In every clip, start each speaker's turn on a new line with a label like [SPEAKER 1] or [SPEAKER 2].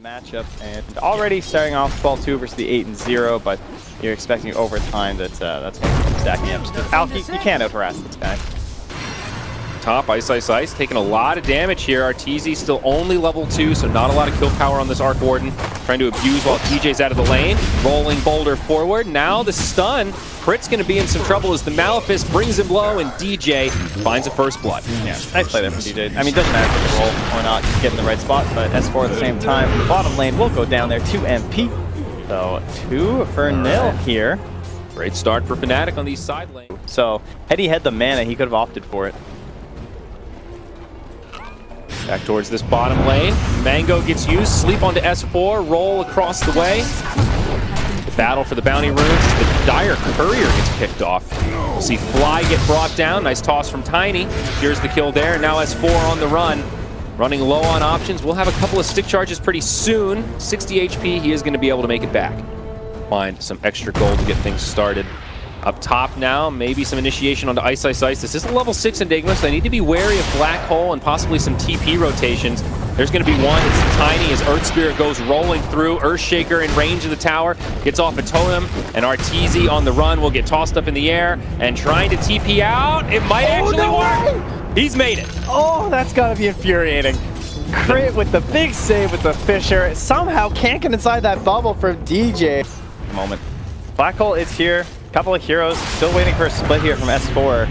[SPEAKER 1] matchup, and already starting off 12-2 versus the 8-0, but you're expecting over time that that's going to keep stacking up. Alki, you can't out-harass this guy.
[SPEAKER 2] Top, Ice, taking a lot of damage here. Arteezy still only level 2, so not a lot of kill power on this Arc Warden. Trying to abuse while TJ's out of the lane. Rolling Boulder forward. Now the stun. Crit's going to be in some trouble as the Malefice brings him low, and DJ finds a first blood.
[SPEAKER 1] Yeah, nice play there from DJ. I mean, doesn't matter if it's a roll or not, just get in the right spot, but S4 at the same time. The bottom lane will go down there to MP. So 2 for nil here.
[SPEAKER 2] Great start for Fnatic on these side lanes.
[SPEAKER 1] So had he had the mana, he could have opted for it.
[SPEAKER 2] Back towards this bottom lane. Mango gets used, sleep onto S4, roll across the way. The battle for the bounty runes as the Dire Courier gets picked off. We'll see Fly get brought down. Nice toss from Tiny. Here's the kill there. Now S4 on the run. Running low on options. We'll have a couple of stick charges pretty soon. 60 HP, he is going to be able to make it back. Find some extra gold to get things started. Up top now, maybe some initiation onto Ice. This is a level 6 Enigma, so they need to be wary of Black Hole and possibly some TP rotations. There's going to be one. It's Tiny as Earth Spirit goes rolling through. Earthshaker in range of the tower. Gets off a totem, and Arteezy on the run will get tossed up in the air and trying to TP out. It might actually work. He's made it.
[SPEAKER 1] Oh, that's got to be infuriating. Crit with the big save with the Fisher. Somehow can't get inside that bubble from DJ. Moment. Black Hole is here. Couple of heroes still waiting for a split here from S4.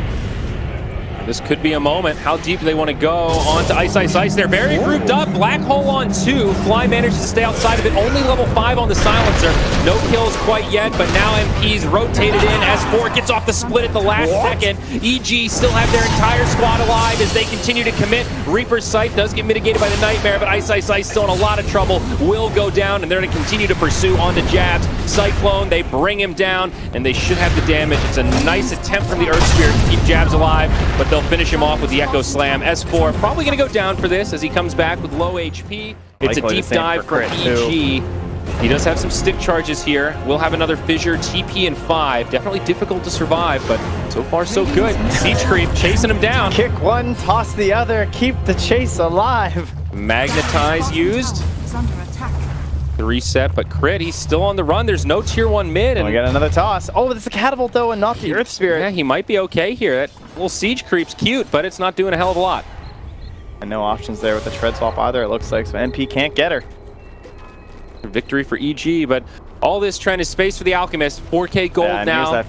[SPEAKER 2] This could be a moment. How deep do they want to go onto Ice? They're very grouped up. Black Hole on 2. Fly manages to stay outside of it. Only level 5 on the silencer. No kills quite yet, but now MP's rotated in. S4 gets off the split at the last second. EG still have their entire squad alive as they continue to commit. Reaper's Sight does get mitigated by the Nightmare, but Ice still in a lot of trouble. Will go down, and they're going to continue to pursue onto Jabs. Cyclone, they bring him down, and they should have the damage. It's a nice attempt from the Earth Spirit to keep Jabs alive, but they'll finish him off with the Echo Slam. S4 probably going to go down for this as he comes back with low HP. It's a deep dive for EG. He does have some stick charges here. We'll have another Fissure, TP in 5. Definitely difficult to survive, but so far so good. Siege Creep chasing him down.
[SPEAKER 1] Kick one, toss the other, keep the chase alive.
[SPEAKER 2] Magnetize used. The reset, but Crit, he's still on the run. There's no tier 1 mid. And
[SPEAKER 1] we got another toss. Oh, it's a catapult though, and not the Earth Spirit.
[SPEAKER 2] Yeah, he might be okay here. That little Siege Creep's cute, but it's not doing a hell of a lot.
[SPEAKER 1] And no options there with the Tread Swap either, it looks like, so MP can't get her.
[SPEAKER 2] Victory for EG, but all this trend is space for the Alchemist. 4K gold now.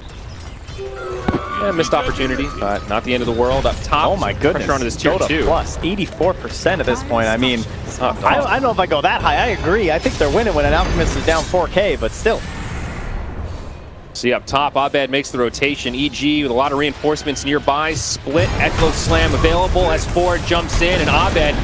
[SPEAKER 2] Yeah, missed opportunity, but not the end of the world. Up top,
[SPEAKER 1] oh my goodness,
[SPEAKER 2] pressure onto this tier 2.
[SPEAKER 1] Plus 84% at this point. I mean, I don't know if I go that high. I agree. I think they're winning when an Alchemist is down 4K, but still.
[SPEAKER 2] See up top, Abed makes the rotation. EG with a lot of reinforcements nearby. Split, Echo Slam available. S4 jumps in, and Abed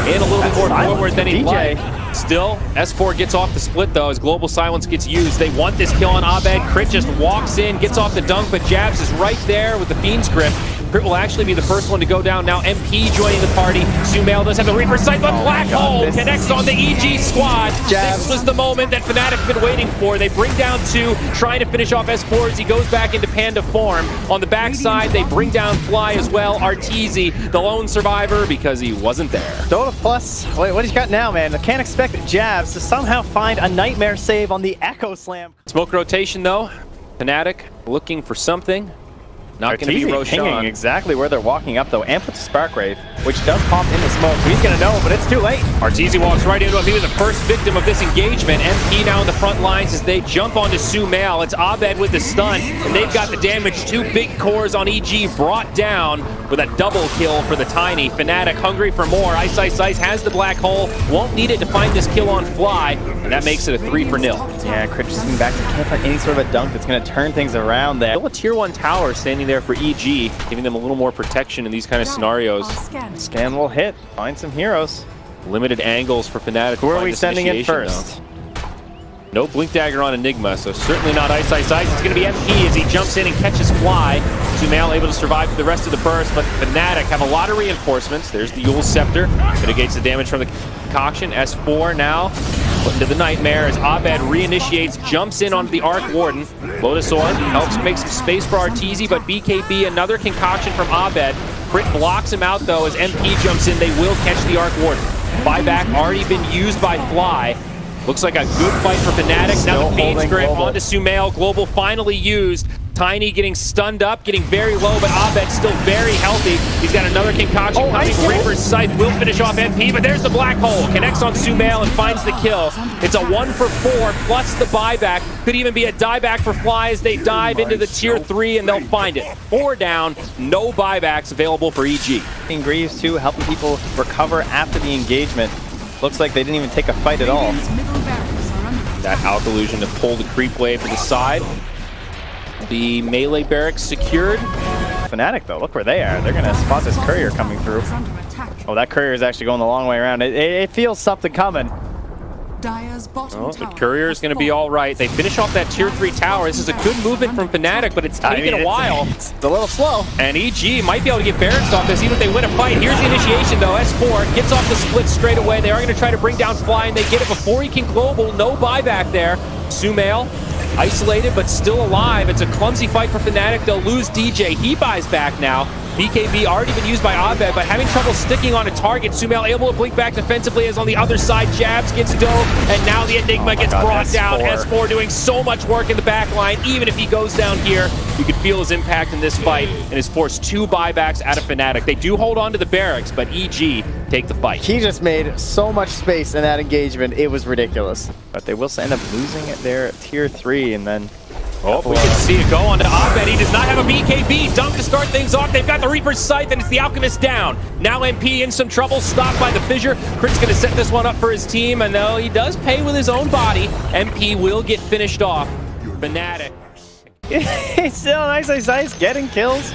[SPEAKER 2] in a little bit more forward than he'd like. Still, S4 gets off the split though as Global Silence gets used. They want this kill on Abed. Crit just walks in, gets off the dunk, but Jabs is right there with the Fiend's Grip. Crit will actually be the first one to go down. Now MP joining the party. Sumail does have the Reaper Sight, but Black Hole connects on the EG squad. This was the moment that Fnatic have been waiting for. They bring down 2, trying to finish off S4 as he goes back into Panda form. On the backside, they bring down Fly as well. Arteezy, the lone survivor, because he wasn't there.
[SPEAKER 1] Dota Plus, wait, what he's got now, man? I can't expect Jabs to somehow find a Nightmare save on the Echo Slam.
[SPEAKER 2] Smoke rotation though. Fnatic looking for something. Not going to be Roshan.
[SPEAKER 1] Exactly where they're walking up though. Amp with the Spark Wraith, which does pop in the smoke, so he's going to know, but it's too late.
[SPEAKER 2] Arteezy walks right into him. He was the first victim of this engagement. MP now in the front lines as they jump onto Sumail. It's Abed with the stun, and they've got the damage. 2 big cores on EG brought down with a double kill for the Tiny. Fnatic hungry for more. Ice has the Black Hole. Won't need it to find this kill on Fly, and that makes it a 3-0.
[SPEAKER 1] Yeah, Crit just coming back. Can't find any sort of a dunk that's going to turn things around there.
[SPEAKER 2] Still a tier 1 tower standing there for EG, giving them a little more protection in these kind of scenarios.
[SPEAKER 1] Scan will hit. Find some heroes.
[SPEAKER 2] Limited angles for Fnatic.
[SPEAKER 1] Who are we sending in first?
[SPEAKER 2] Though. No Blink Dagger on Enigma, so certainly not Ice. It's going to be MP as he jumps in and catches Fly. Sumail able to survive for the rest of the burst, but Fnatic have a lot of reinforcements. There's the Yule Scepter. Mitigates the damage from the concoction. S4 now put into the Nightmare as Abed reinitiates, jumps in onto the Arc Warden. Lotus Orb helps make some space for Arteezy, but BKB, another concoction from Abed. Crit blocks him out though as MP jumps in. They will catch the Arc Warden. Buyback already been used by Fly. Looks like a good fight for Fnatic. Now the Fiend's grip onto Sumail. Global finally used. Tiny getting stunned up, getting very low, but Abed still very healthy. He's got another concoction coming. Reaper's Scythe will finish off MP, but there's the black hole. Connects on Sumail and finds the kill. It's a 1 for 4 plus the buyback. Could even be a dieback for Fly as they dive into the tier 3 and they'll find it. 4 down, no buybacks available for EG.
[SPEAKER 1] Greaves too, helping people recover after the engagement. Looks like they didn't even take a fight at all.
[SPEAKER 2] That Alkalusion to pull the creep wave to the side. The melee barracks secured.
[SPEAKER 1] Fnatic though, look where they are. They're gonna spot this courier coming through. Oh, that courier is actually going the long way around. It feels something coming.
[SPEAKER 2] Oh, the courier is going to be all right. They finish off that tier 3 tower. This is a good movement from Fnatic, but it's taken a while.
[SPEAKER 1] It's a little slow.
[SPEAKER 2] And EG might be able to get barracks off this, even if they win a fight. Here's the initiation though. S4 gets off the split straight away. They are going to try to bring down Fly, and they get it before he can global. No buyback there. Sumail isolated, but still alive. It's a clumsy fight for Fnatic. They'll lose DJ. He buys back now. BKB already been used by Abed, but having trouble sticking on a target. Sumail able to blink back defensively as on the other side, jabs, gets dove, and now the Enigma gets brought down. S4 doing so much work in the back line. Even if he goes down here, you could feel his impact in this fight and has forced 2 buybacks out of Fnatic. They do hold on to the barracks, but EG take the fight.
[SPEAKER 1] He just made so much space in that engagement, it was ridiculous. But they will end up losing their tier 3 and then...
[SPEAKER 2] Oh, we can see it go on to Abed. He does not have a BKB. Dump to start things off. They've got the Reaper's Scythe, and it's the Alchemist down. Now MP in some trouble, stopped by the Fissure. Crit's going to set this one up for his team, and though he does pay with his own body, MP will get finished off. Fnatic.
[SPEAKER 1] It's still nice, getting kills.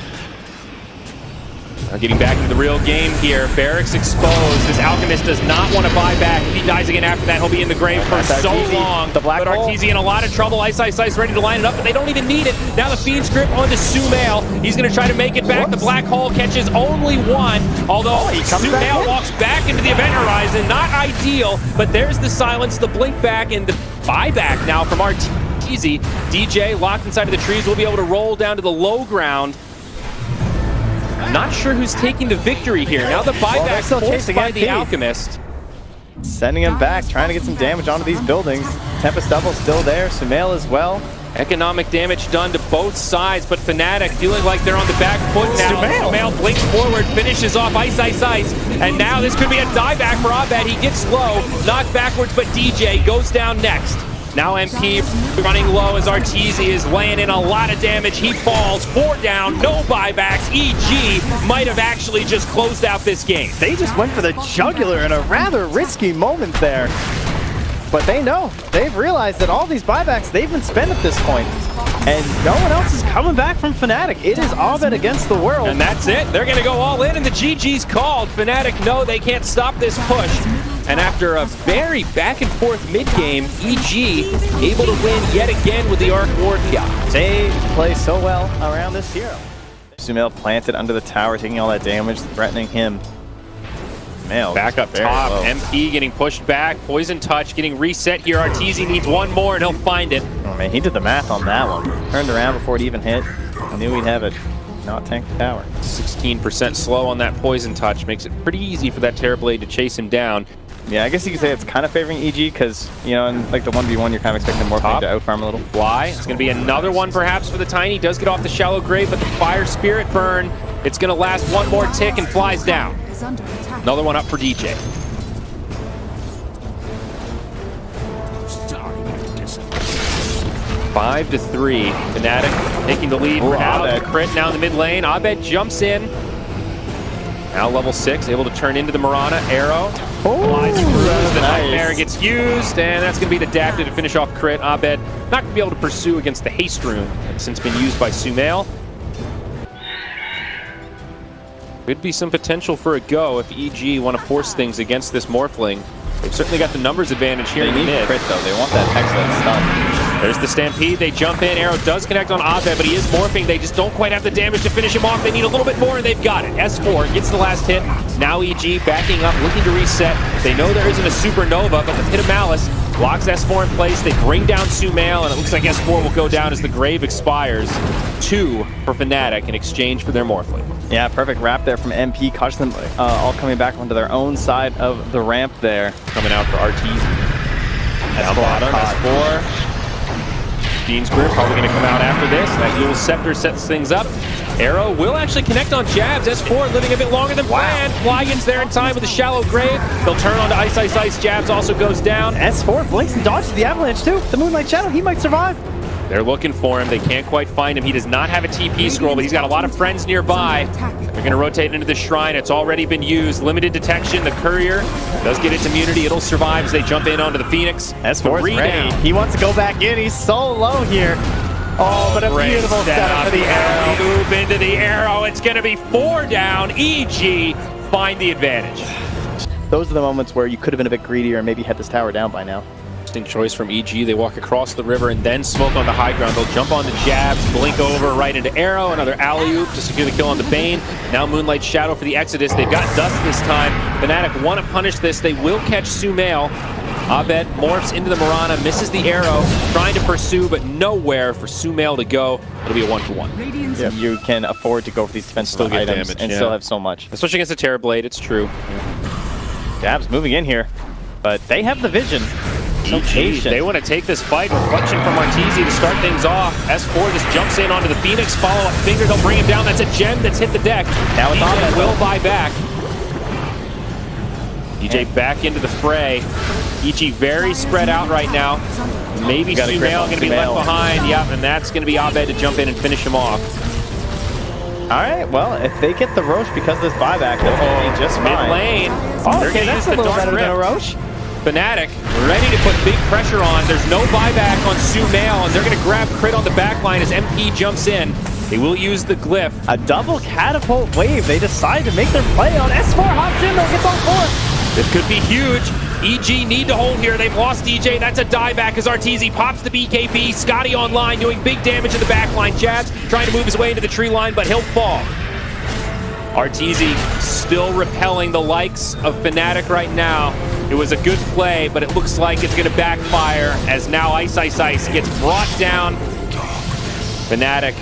[SPEAKER 2] Now getting back into the real game here. Barracks exposed. This Alchemist does not want to buy back. If he dies again after that, he'll be in the grave for so long.
[SPEAKER 1] The black
[SPEAKER 2] but Arteezy in a lot of trouble. Ice ready to line it up, but they don't even need it. Now the Fiend's grip onto Sumail. He's going to try to make it back. The black hole catches only 1, although Sumail walks back into the event horizon. Not ideal, but there's the silence, the blink back, and the buyback now from Arteezy. DJ locked inside of the trees will be able to roll down to the low ground. Not sure who's taking the victory here. Now the buyback forced by the Alchemist.
[SPEAKER 1] Sending him back, trying to get some damage onto these buildings. Tempest Double still there, Sumail as well.
[SPEAKER 2] Economic damage done to both sides, but Fnatic feeling like they're on the back foot now. Sumail blinks forward, finishes off Ice. And now this could be a dieback for Abed. He gets low, knocked backwards, but DJ goes down next. Now MP running low as Arteezy is laying in a lot of damage. He falls, 4 down, no buybacks. EG might have actually just closed out this game.
[SPEAKER 1] They just went for the jugular in a rather risky moment there. But they know, they've realized that all these buybacks, they've been spent at this point. And no one else is coming back from Fnatic. It is Abed against the world.
[SPEAKER 2] And that's it. They're going to go all in, and the GG's called. Fnatic know they can't stop this push. And after a very back-and-forth mid-game, EG able to win yet again with the Arc Ward kill.
[SPEAKER 1] They play so well around this hero. Sumail planted under the tower, taking all that damage, threatening him.
[SPEAKER 2] Back up top, low. MP getting pushed back, Poison Touch getting reset here. Arteezy needs 1 more and he'll find it.
[SPEAKER 1] Oh man, he did the math on that one. Turned around before it even hit. I knew he'd have it. Not tank the tower.
[SPEAKER 2] 16% slow on that Poison Touch. Makes it pretty easy for that Terrorblade to chase him down.
[SPEAKER 1] Yeah, I guess you could say it's kind of favoring EG because, you know, in like the 1v1, you're kind of expecting more to outfarm a little.
[SPEAKER 2] Fly. It's going to be another one perhaps for the Tiny. Does get off the shallow grave, but the Fire Spirit burn. It's going to last 1 more tick and flies down. Another one up for DJ. Five to 3. Fnatic taking the lead for now. The crit now in the mid lane. Abed jumps in. Now level 6, able to turn into the Mirana. Arrow. Flies through. The Nightmare gets used, and that's going to be adapted to finish off crit. Abed not going to be able to pursue against the Haste Rune that's since been used by Sumail. Could be some potential for a go if EG want to force things against this Morphling. They've certainly got the numbers advantage here in the mid.
[SPEAKER 1] Crit though, they want that excellent stun.
[SPEAKER 2] There's the Stampede, they jump in, Arrow does connect on Abed, but he is morphing, they just don't quite have the damage to finish him off. They need a little bit more and they've got it. S4 gets the last hit, now EG backing up, looking to reset. They know there isn't a Supernova, but the Pit of Malice locks S4 in place. They bring down Sumail, and it looks like S4 will go down as the Grave expires. 2 for Fnatic in exchange for their Morphling.
[SPEAKER 1] Yeah, perfect wrap there from MP. Catch them all coming back onto their own side of the ramp there.
[SPEAKER 2] Coming out for RTZ. Down bottom, S4. Dean's Grip probably going to come out after this. That Yule Scepter sets things up. Arrow will actually connect on jabs. S4 living a bit longer than planned. Fly gets there in time with a shallow grave. They'll turn on to Ice Ice Ice. Jabs also goes down.
[SPEAKER 1] S4 blinks and dodges the avalanche too. The Moonlight Shadow, he might survive.
[SPEAKER 2] They're looking for him. They can't quite find him. He does not have a TP scroll, but he's got a lot of friends nearby. They're going to rotate into the shrine. It's already been used. Limited detection. The courier does get its immunity. It'll survive as they jump in onto the Phoenix.
[SPEAKER 1] S4 is ready. He wants to go back in. He's so low here. Oh, but a beautiful setup for the arrow.
[SPEAKER 2] Move into the arrow. It's going to be 4 down. EG find the advantage.
[SPEAKER 1] Those are the moments where you could have been a bit greedier and maybe had this tower down by now.
[SPEAKER 2] Interesting choice from EG. They walk across the river and then smoke on the high ground. They'll jump on the jabs, blink over right into arrow. Another alley-oop to secure the kill on the Bane. Now Moonlight Shadow for the Exodus. They've got Dust this time. Fnatic want to punish this. They will catch Sumail. Abed morphs into the Mirana, misses the arrow, trying to pursue, but nowhere for Sumail to go. It'll be a 1-for-1.
[SPEAKER 1] Yeah, you can afford to go for these defensive items and still have so much.
[SPEAKER 2] Especially against a Terrorblade, it's true.
[SPEAKER 1] Jabs moving in here, but they have the vision. So patient.
[SPEAKER 2] They want to take this fight. Reflection from RTZ to start things off. S4 just jumps in onto the Phoenix. Follow-up finger, they'll bring him down. That's a gem that's hit the deck.
[SPEAKER 1] Now it's
[SPEAKER 2] DJ will buy back. DJ back into the fray. EG very spread out right now. Maybe Sumail going to be left behind. Yep, and that's going to be Abed to jump in and finish him off.
[SPEAKER 1] All right, well, if they get the Roche because of this buyback, they'll be just fine.
[SPEAKER 2] Mid lane.
[SPEAKER 1] Oh, okay, that's a little better than a Roche.
[SPEAKER 2] Fnatic ready to put big pressure on. There's no buyback on Sumail, and they're going to grab crit on the backline as MP jumps in. They will use the glyph.
[SPEAKER 1] A double catapult wave. They decide to make their play on S4. Hops in, though, gets on 4.
[SPEAKER 2] This could be huge. EG need to hold here. They've lost DJ. That's a dieback as RTZ pops the BKB. Scotty online doing big damage in the backline. Jabs trying to move his way into the tree line, but he'll fall. RTZ still repelling the likes of Fnatic right now. It was a good play, but it looks like it's going to backfire as now Ice Ice Ice gets brought down. Fnatic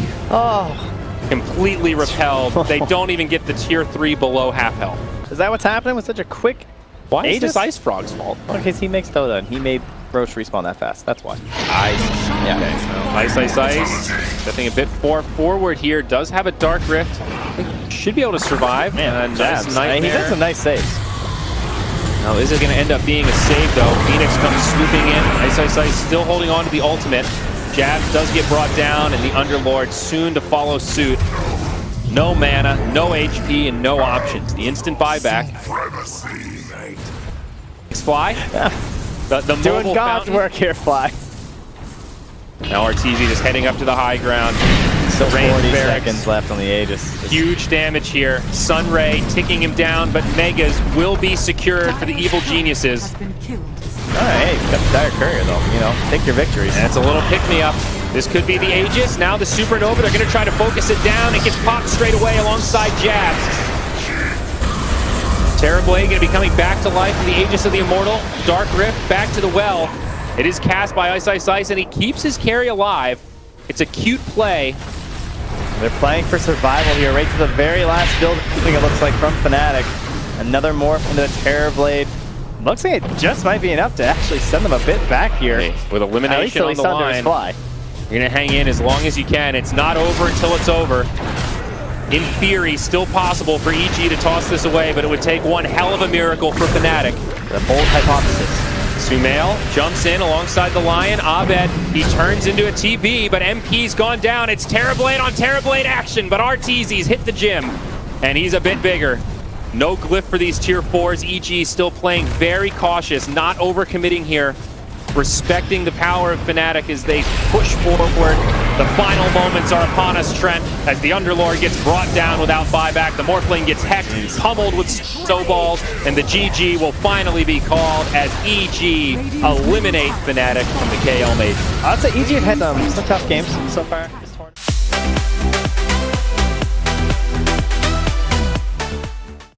[SPEAKER 2] completely repelled. They don't even get the tier 3 below half health.
[SPEAKER 1] Is that what's happening with such a quick?
[SPEAKER 2] Why is this Ice Frog's fault?
[SPEAKER 1] Because he makes Toda. He made Roche respawn that fast. That's why.
[SPEAKER 2] Yeah. Okay, so Ice Ice Ice stepping a bit forward here. Does have a Dark Rift. Should be able to survive.
[SPEAKER 1] Man,
[SPEAKER 2] nice nightmare.
[SPEAKER 1] He did some nice saves.
[SPEAKER 2] Now, is it going to end up being a save, though? Phoenix comes swooping in. Ice Ice Ice still holding on to the ultimate. Jabs does get brought down, and the Underlord soon to follow suit. No mana, no HP, and no options. The instant buyback. Fly.
[SPEAKER 1] Yeah.
[SPEAKER 2] The
[SPEAKER 1] doing God's work here, Fly.
[SPEAKER 2] Now RTZ just heading up to the high ground.
[SPEAKER 1] Still 40 seconds left on the Aegis.
[SPEAKER 2] Huge damage here. Sunray ticking him down, but Megas will be secured for the evil geniuses.
[SPEAKER 1] All right, hey, got the Dire Courier though. You know, take your victories.
[SPEAKER 2] That's a little pick-me-up. This could be the Aegis. Now the Supernova, they're going to try to focus it down. It gets popped straight away alongside Jabs. Terrorblade going to be coming back to life in the Aegis of the Immortal. Dark Rift back to the well. It is cast by Ice Ice Ice, and he keeps his carry alive. It's a cute play.
[SPEAKER 1] They're playing for survival here, right to the very last build. I think it looks like from Fnatic. Another morph into the Terrorblade. Looks like it just might be enough to actually send them a bit back here.
[SPEAKER 2] Hey, with elimination on the line,
[SPEAKER 1] Fly.
[SPEAKER 2] You're going to hang in as long as you can. It's not over until it's over. In theory, still possible for EG to toss this away, but it would take one hell of a miracle for Fnatic.
[SPEAKER 1] The bold hypothesis.
[SPEAKER 2] Sumail jumps in alongside the Lion. Abed, he turns into a TB, but MP's gone down. It's Terrorblade on Terrorblade action, but RTZ's hit the gym, and he's a bit bigger. No glyph for these tier 4s. EG still playing very cautious, not overcommitting here. Respecting the power of Fnatic as they push forward. The final moments are upon us, Trent, as the Underlord gets brought down without buyback. The Morphling gets hexed, pummeled with snowballs, and the GG will finally be called as EG eliminate Fnatic from the KL Major.
[SPEAKER 1] I'd say EG have had some tough games so far.